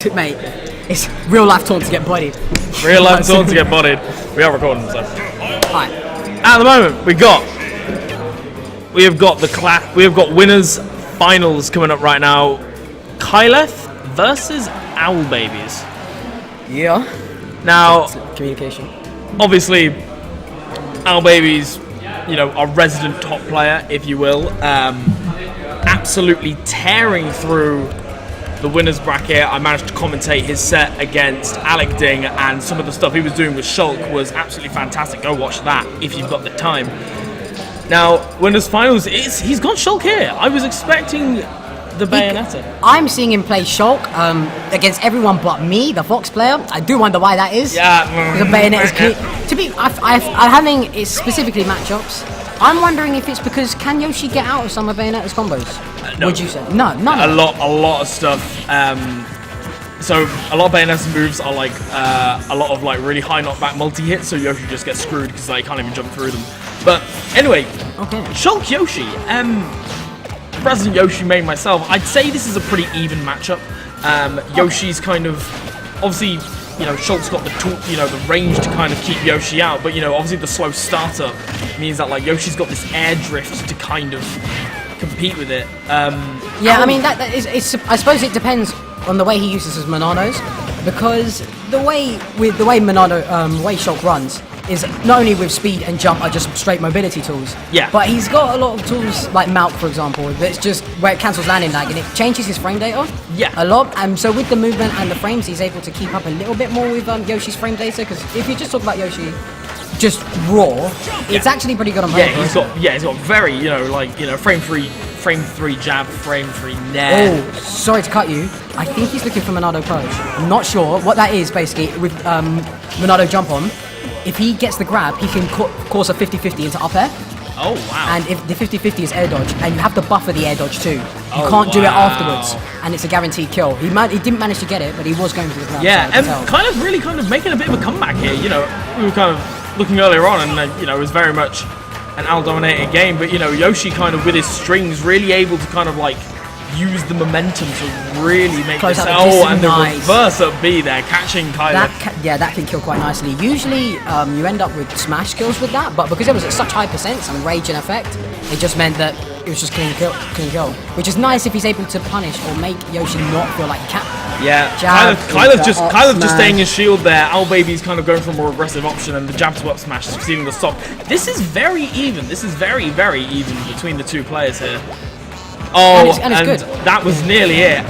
Mate, it's real life taunt to get bodied. Real life taunt to get bodied. We are recording, so. Alright. At the moment, we have got winners finals coming up right now. Kyleth versus Owlbbs. Yeah. Now, communication. Obviously, Owlbbs, our resident top player, if you will, absolutely tearing through the winners bracket. I managed to commentate his set against Alec Ding, and some of the stuff he was doing with Shulk was absolutely fantastic. Go watch that if you've got the time. Now, winners finals, he's got Shulk here. I was expecting the Bayonetta. I'm seeing him play Shulk against everyone but me, the Fox player. I do wonder why that is. Yeah. The Bayonetta's key. To be, I'm having it's specifically matchups. I'm wondering if it's because can Yoshi get out of some of Bayonetta's combos? No. Would you say? No, none. A lot of stuff. So a lot of Bayonetta's moves are like a lot of like really high knockback multi-hits, so Yoshi just gets screwed because they can't even jump through them. But anyway, okay. Shulk Yoshi. President Yoshi main myself. I'd say this is a pretty even matchup. Yoshi's kind of obviously. Shulk's got the the range to kind of keep Yoshi out, but obviously the slow startup means that like Yoshi's got this air drift to kind of compete with it. Yeah, I mean that is. I suppose it depends on the way he uses his Monados, because the way Shulk runs is not only with speed and jump are just straight mobility tools. Yeah. But he's got a lot of tools like Mount, for example, that's just where it cancels landing lag and it changes his frame data. Yeah. A lot. And so with the movement and the frames, he's able to keep up a little bit more with Yoshi's frame data. Because if you just talk about Yoshi, just raw, it's actually pretty good on paper. He's got very frame three jab, frame three nair. Oh, sorry to cut you. I think he's looking for Monado Purge. I'm not sure what that is. Basically, with Monado jump on. If he gets the grab, he can course a 50-50 into up air. Oh, wow. And if the 50-50 is air dodge, and you have to buffer the air dodge too. You can't do it afterwards, and it's a guaranteed kill. He didn't manage to get it, but he was going for the grab. Yeah, and kind of making a bit of a comeback here. We were kind of looking earlier on, and it was very much an Al-dominated game, but Yoshi kind of with his strings really able to kind of like use the momentum to really make this. And the reverse up B there, catching Kyleth. That can kill quite nicely. Usually you end up with smash kills with that, but because it was at such high percents and rage and effect, it just meant that it was just clean kill, which is nice if he's able to punish or make Yoshi not feel like he can't. Yeah, Kyleth just staying his shield there. Owlbbs kind of going for a more aggressive option, and the jab to up smash succeeding the stop. This is very even. This is very, very even between the two players here. Oh, and it's good. That was nearly it.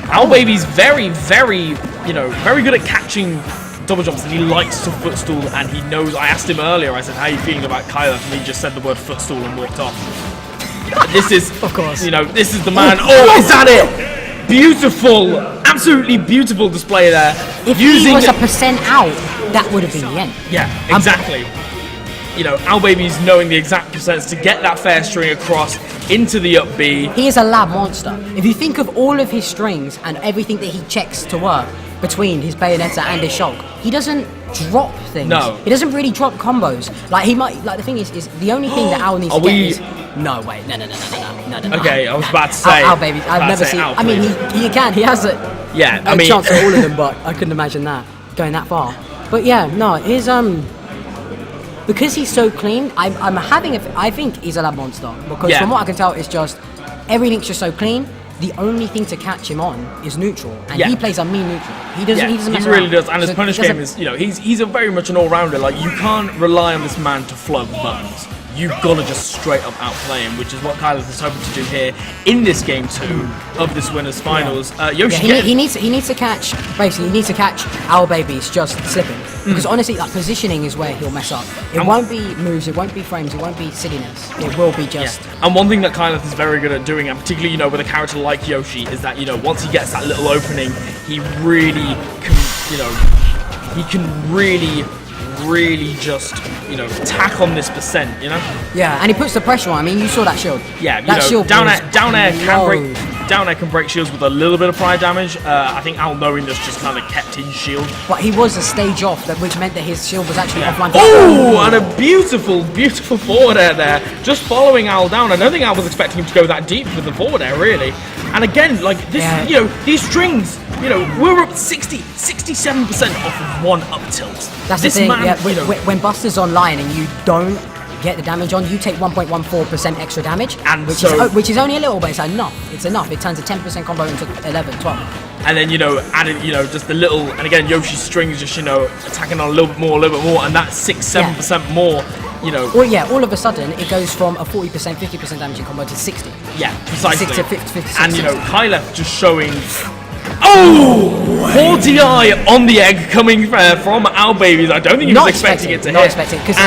Owlbbs very, very, very good at catching double jumps, and he likes to footstool, and he knows. I asked him earlier, I said, how are you feeling about Kyleth? And he just said the word footstool and walked off. This is, of course, this is the man. Oh, is that it? Beautiful, absolutely beautiful display there. If he was a percent out, that would have been the end. Yeah, exactly. Owlbbs knowing the exact percents to get that fair string across into the up B. He is a lab monster. If you think of all of his strings and everything that he checks to work between his Bayonetta and his Shulk, he doesn't drop things. No. He doesn't really drop combos. Like he might. Like the thing is the only thing that Owl needs to get is. No, wait, no. Okay, I was about to say. Owlbbs, I've never seen. I mean, he can. He has a chance at all of them, but I couldn't imagine that going that far. But yeah, no, his because he's so clean, I think he's a lab monster. Because from what I can tell, it's just everything's just so clean. The only thing to catch him on is neutral, and he plays a mean neutral. He doesn't mess around. He really does, and his punish game is, he's a very much an all-rounder. Like, you can't rely on this man to flood buttons. You've got to just straight up outplay him, which is what Kyleth is hoping to do here in this game 2 of this winners finals. Yoshi, he needs to catch Owlbbs just slipping, because honestly, like positioning is where he'll mess up. It won't be moves, it won't be frames, it won't be silliness. It will be just. Yeah. And one thing that Kyleth is very good at doing, and particularly with a character like Yoshi, is that once he gets that little opening, he really can really just tack on this percent, Yeah, and he puts the pressure on. I mean, you saw that shield. Yeah, that shield down air can break shields with a little bit of prior damage. I think Al knowing this just kind of kept his shield. But he was a stage off, which meant that his shield was actually offline. Oh, and a beautiful forward air there, just following Al down. I don't think Al was expecting him to go that deep with the forward air, really. And again, like this, these strings You know, we're up 67% off of one up tilt. That's this the thing. man, Yeah, you know, when Buster's online and you don't get the damage on, you take 1.14% extra damage, and which is only a little, but it's enough. It's enough. It turns a 10% combo into 11, 12. And then, you know, added, you know, just the little, and again, Yoshi's strings just, you know, attacking on a little bit more, and that's 6-7% more, you know. Well, yeah, all of a sudden, it goes from a 40%, 50% damaging combo to 60. Yeah, precisely. 60 to 50, 56. And, you know, Kyleth just showing... Oh! Poor DI on the egg coming from Owlbbs. I don't think he was expecting it to hit. Not expecting it, because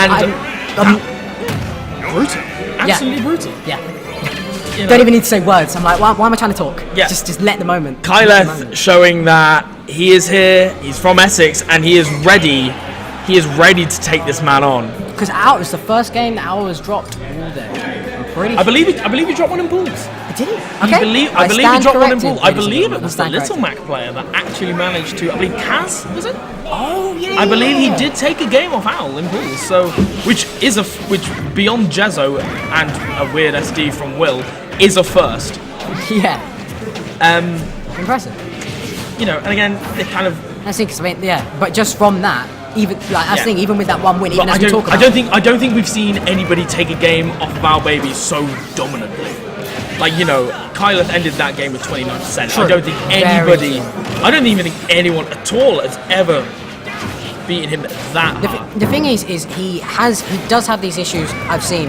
brutal. Absolutely brutal. Yeah. You know. Don't even need to say words. I'm like, why am I trying to talk? Yeah. Just let the moment. Kyleth showing that he is here, he's from Essex, and he is ready. He is ready to take this man on. Because Owl was the first game that Owl was dropped all day. I'm pretty sure. I believe he dropped one in pools. Did he? Okay. I believe he dropped one in pools. I believe it was the Little Mac player that actually managed to. I believe Kaz, was it? Oh yeah. I believe he did take a game off Owl in pools. So, which beyond Jezzo and a weird SD from Will is a first. Yeah. Impressive. You know, and again, they kind of. I think, but just from that, even like I think, even with that one win, even as we talk about, I don't think we've seen anybody take a game off of Owlbbs so dominantly. Like, you know, Kyleth ended that game with 29%. True. I don't think anybody, I don't even think anyone at all has ever beaten him that hard. The thing is he does have these issues I've seen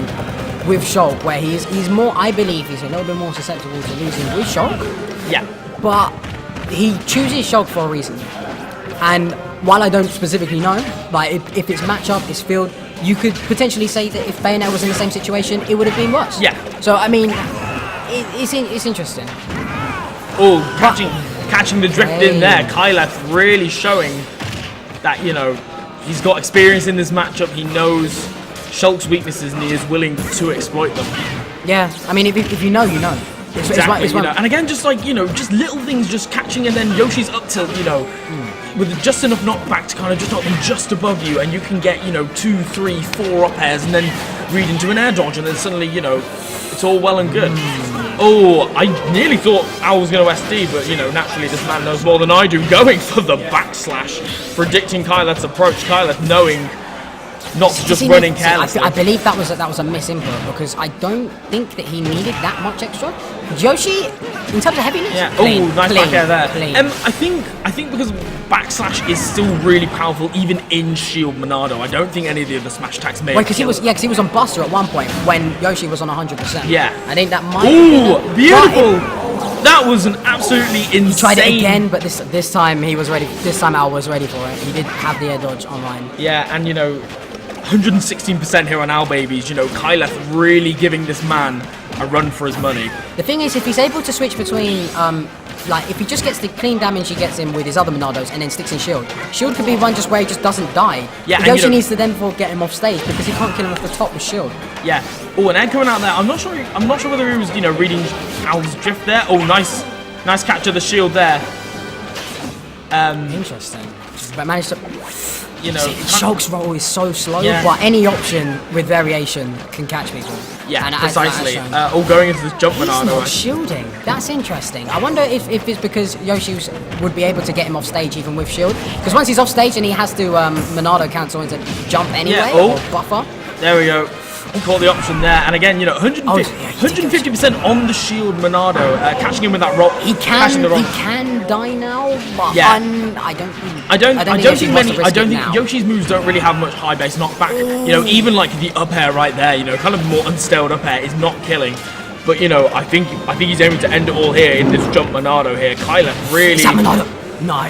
with Shulk, where he's more, I believe he's a little bit more susceptible to losing with Shulk. Yeah. But he chooses Shulk for a reason. And while I don't specifically know, like if it's matchup, it's field, you could potentially say that if Bayonet was in the same situation, it would have been worse. Yeah. So I mean, it's interesting. Oh, catching the drift in there. Kyleth really showing that, you know, he's got experience in this matchup. He knows Shulk's weaknesses and he is willing to exploit them. Yeah, I mean, if you know, you know. Exactly, you know. And again, just like, you know, just little things, just catching, and then Yoshi's up tilt, you know, with just enough knockback to kind of just knock them just above you, and you can get, you know, 2, 3, 4 up airs, and then read into an air dodge, and then suddenly, you know, it's all well and good. Oh, I nearly thought Owl was going to SD, but, you know, naturally this man knows more than I do, going for the backslash, predicting Kyleth's approach, Kyleth knowing not just running carelessly. I believe that was a misinput, because I don't think that he needed that much extra. Yoshi, in terms of heaviness, clean, nice back air there. Clean. I think because backslash is still really powerful, even in Shield Monado. I don't think any of the other smash attacks made. Because he was on Buster at one point when Yoshi was on 100%. Yeah, I think that might. Ooh, beautiful! That was an absolutely insane. He tried it again, but this time he was ready. This time Al was ready for it. He did have the air dodge online. Yeah, and you know, 116% here on Owlbbs. You know, Kyleth really giving this man a run for his money. The thing is, if he's able to switch between, like, if he just gets the clean damage he gets in with his other Monados and then sticks in Shield could be one just where he just doesn't die. Yeah, Yoshi needs to then get him off stage because he can't kill him off the top with Shield. Yeah. Oh, an egg coming out there. I'm not sure whether he was, you know, reading Owl's drift there. Oh, nice catch of the Shield there. Interesting. But managed to. You know, Shulk's roll is so slow, but any option with variation can catch people. Yeah, and precisely. All going into this jump Monado. He's not shielding. That's interesting. I wonder if it's because Yoshi would be able to get him off stage even with shield. Because once he's off stage and he has to Monado cancel into jump anyway, or buffer. There we go. Caught the option there, and again, you know, 150% on the shield Monado, catching him with that rock. He can die now, but I don't think Yoshi's moves don't really have much high base knockback. You know, even like the up air right there, you know, kind of more unstalled up air is not killing. But you know, I think he's aiming to end it all here in this jump Monado here. Kyleth really. Is that Monado? No,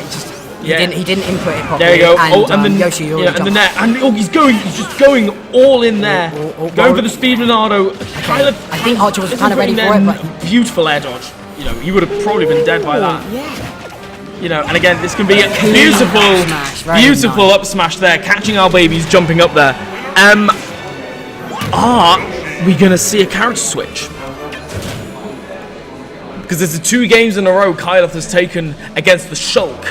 he didn't input it properly. There you go. And then Yoshi and the net, and he's just going all in there, going for the speed Monado. Kyleth, I think Archer was kind of ready for it, but beautiful air dodge. You know, he would have probably been dead by that. Yeah. You know, and again, this can be a beautiful up smash there, catching Owlbbs jumping up there. Are we gonna see a character switch? Because there's 2 games in a row Kyleth has taken against the Shulk.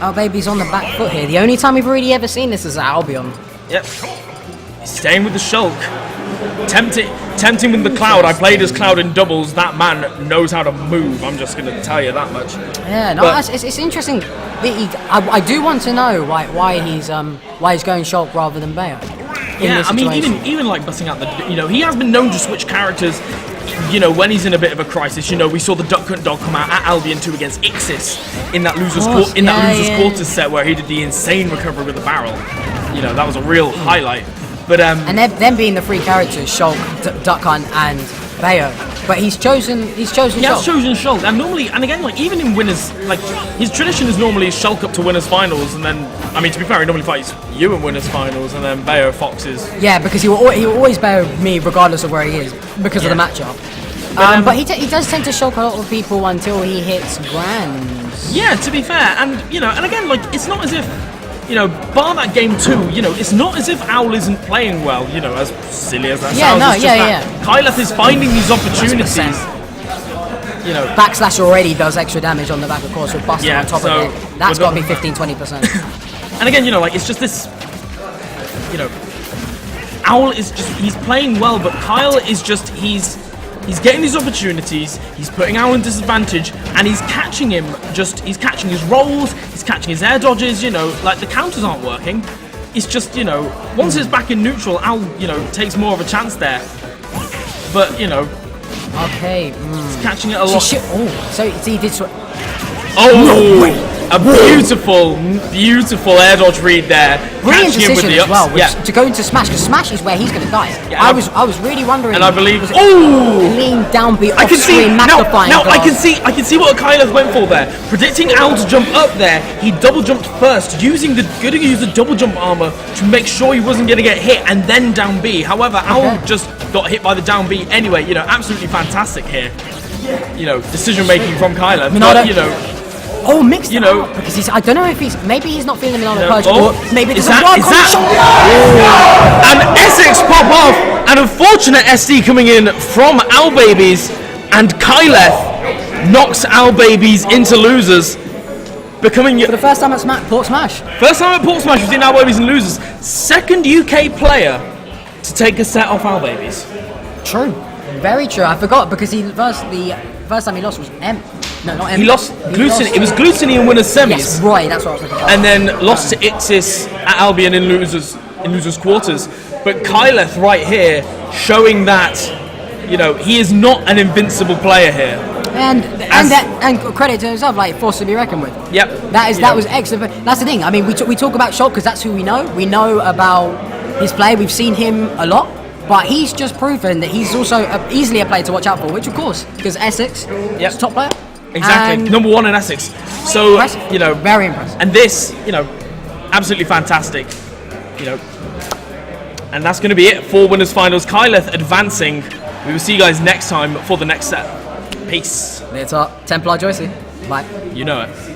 Owlbbs on the back foot here. The only time we've really ever seen this is at Albion. Yep. He's staying with the Shulk. Tempting. tempting with the Cloud. I played as Cloud in doubles. That man knows how to move. I'm just going to tell you that much. Yeah, no, it's interesting. I do want to know why he's going Shulk rather than Bayo. Yeah, I mean, even like busting out the, he has been known to switch characters. When he's in a bit of a crisis, we saw the Duck Hunt Dog come out at Albion 2 against Ixis in that losers quarters set where he did the insane recovery with the barrel. That was a real highlight. But and them being the three characters, Shulk, Duck Hunt, and Bayo. But he's chosen Shulk. He has chosen Shulk, and normally, and again, like even in winners, like his tradition is normally Shulk up to winners finals, and then, I mean, to be fair, he normally fights you in winners finals, and then Bayo Foxes. Yeah, because he will always Bayo me regardless of where he is because of the matchup. But he does tend to Shulk a lot of people until he hits grands. Yeah, to be fair, and and again, like it's not as if. Bar that game 2, it's not as if Owl isn't playing well, as silly as that sounds. Kyleth is finding these opportunities. Backslash already does extra damage on the back, of course, with Buster on top of it. That's got to be 15-20%. And again, like, it's just this, Owl is just, he's playing well, but Kyle is just, he's getting these opportunities, he's putting Owl in disadvantage, and he's catching him, he's catching his rolls, he's catching his air dodges, like the counters aren't working. It's just, once it's back in neutral, Owl, takes more of a chance there. But, okay. He's catching it a lot. So he did a beautiful air dodge read there. Brilliant decision as well, to go into Smash, because Smash is where he's going to die. Yeah, I was really wondering. And I believe, lean down, be off screen, magnifying glass. I can see what Kyleth went for there. Predicting Owl to jump up there, he double jumped first, using the double jump armor to make sure he wasn't going to get hit, and then down B. However, Owl just got hit by the down B anyway. Absolutely fantastic here. Decision making from Kyleth. Mixed because I don't know if maybe he's not feeling Minado Purge, or maybe there's and Essex pop off, an unfortunate SD coming in from Owlbbs, and Kyleth knocks Owlbbs into losers, becoming for the first time at Port Smash. First time at Port Smash we've seen Owlbbs in losers. Second UK player to take a set off Owlbbs. True, very true. I forgot because the first time he lost was M. No, not M. He lost Gluttony. It was Gluttony in winners semis. Yes, right. That's what I was thinking. And then lost to Ixis at Albion in losers quarters. But Kyleth right here showing that he is not an invincible player here. And credit to himself, like force to be reckoned with. Yep. That was excellent. That's the thing. I mean, we talk about Shulk because that's who we know. We know about his play. We've seen him a lot. But he's just proven that he's also easily a player to watch out for, which of course, because Essex is top player. Exactly, number 1 in Essex. So, very impressive. And this, absolutely fantastic. And that's going to be it for winners finals. Kyleth advancing. We will see you guys next time for the next set. Peace. Later, Templar Joycey. Bye. You know it.